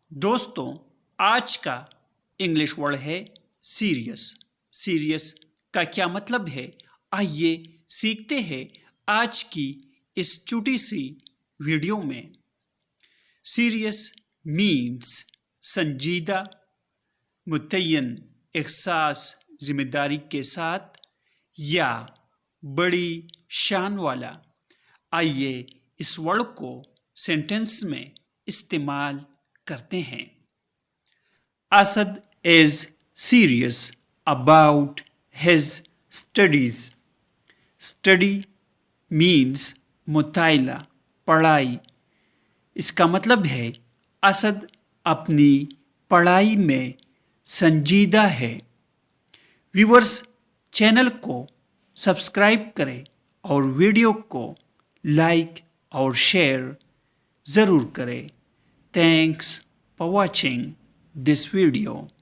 دوستوں، آج کا انگلش ورڈ ہے سیریس۔ سیریس کا کیا مطلب ہے؟ آئیے سیکھتے ہیں آج کی اس چھوٹی سی ویڈیو میں۔ سیریس مینس سنجیدہ، متعین احساس، ذمہ داری کے ساتھ یا بڑی شان والا۔ آئیے اس ورڈ کو سینٹینس میں استعمال کرتے ہیں۔ Asad is serious about his studies. Study means مطالعہ، پڑھائی۔ اس کا مطلب ہے اسد اپنی پڑھائی میں سنجیدہ ہے۔ ویورز، چینل کو سبسکرائب کریں اور ویڈیو کو لائک اور شیئر ضرور کریں۔ Thanks for watching this video.